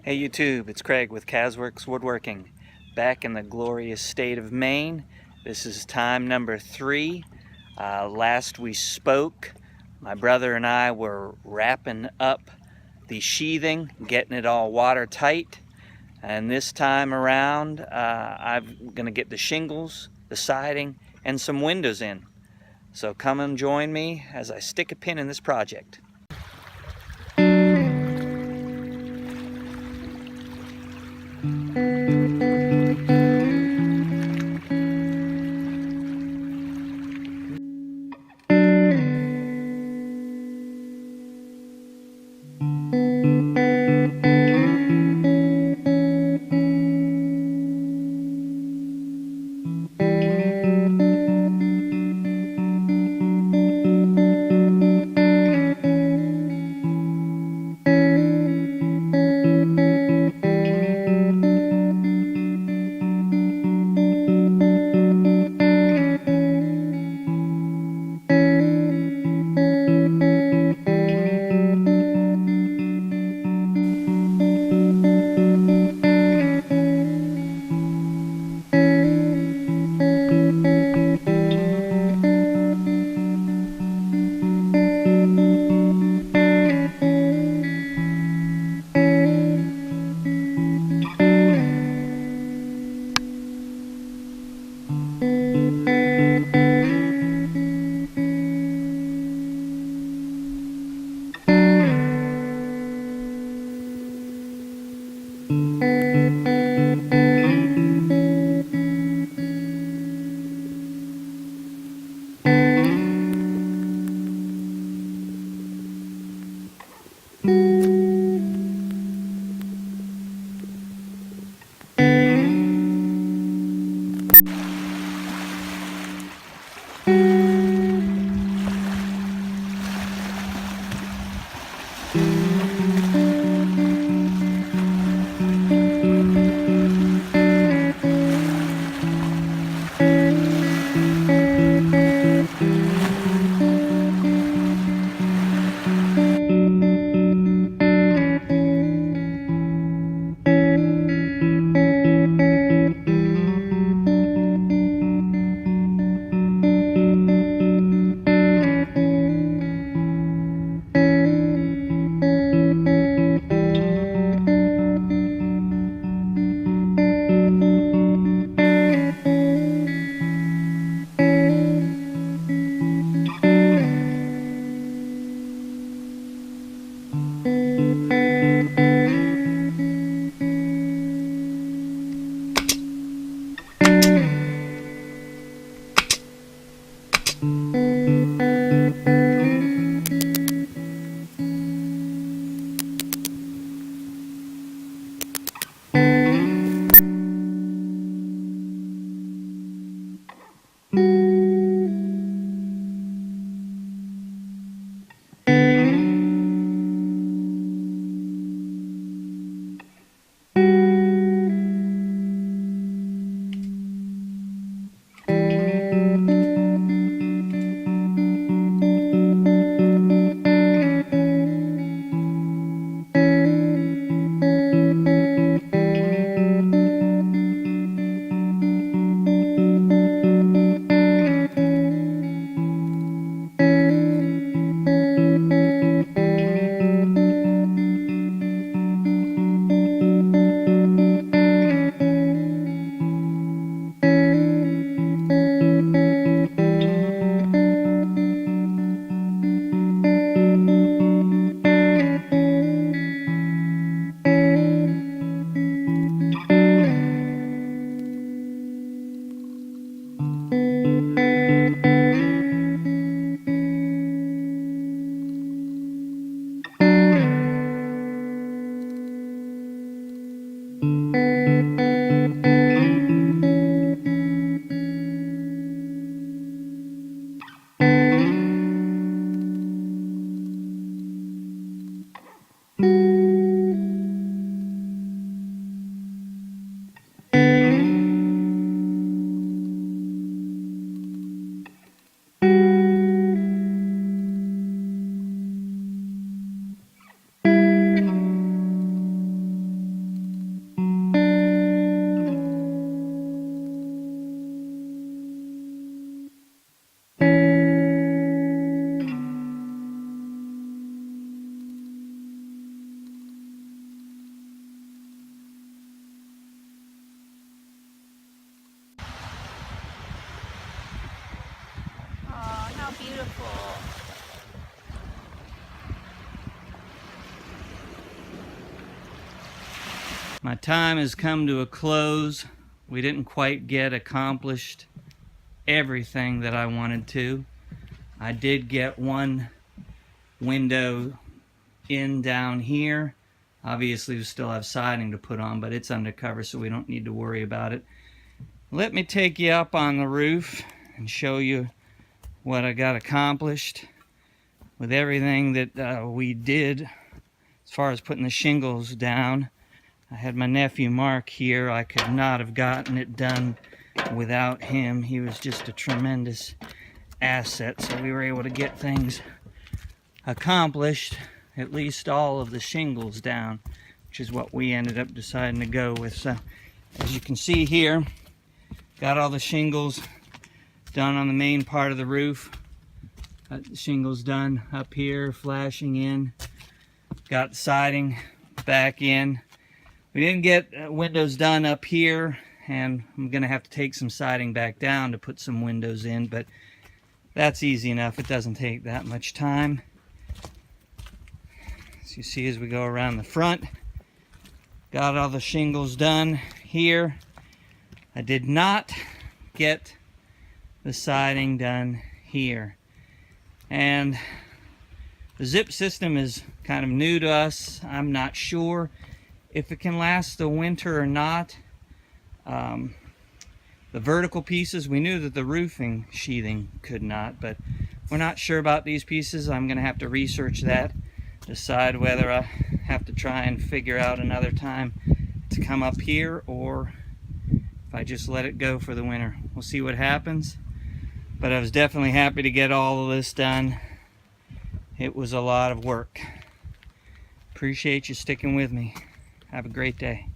Hey YouTube, it's Craig with Casworks Woodworking, back in the glorious state of Maine. This is time number 3. Last we spoke, my brother and I were wrapping up the sheathing, getting it all watertight. And this time around, I'm going to get the shingles, the siding, and some windows in. So come and join me as I stick a pin in this project. My time has come to a close. We didn't quite get accomplished everything that I wanted to. I did get one window in down here. Obviously we still have siding to put on, but it's undercover, so we don't need to worry about it. Let me take you up on the roof and show you what I got accomplished with everything that we did as far as putting the shingles down. I had my nephew Mark here. I could not have gotten it done without him. He was just a tremendous asset, so we were able to get things accomplished, at least all of the shingles down, which is what we ended up deciding to go with. So as you can see here, got all the shingles done on the main part of the roof. Got the shingles done up here, flashing in. Got the siding back in. We didn't get windows done up here, and I'm going to have to take some siding back down to put some windows in, but that's easy enough. It doesn't take that much time. As you see as we go around the front, got all the shingles done here. I did not get the siding done here. And the zip system is kind of new to us. I'm not sure if it can last the winter or not. The vertical pieces, we knew that the roofing sheathing could not, but we're not sure about these pieces. I'm going to have to research that, decide whether I have to try and figure out another time to come up here, or if I just let it go for the winter. We'll see what happens, but I was definitely happy to get all of this done. It was a lot of work. Appreciate you sticking with me. Have a great day.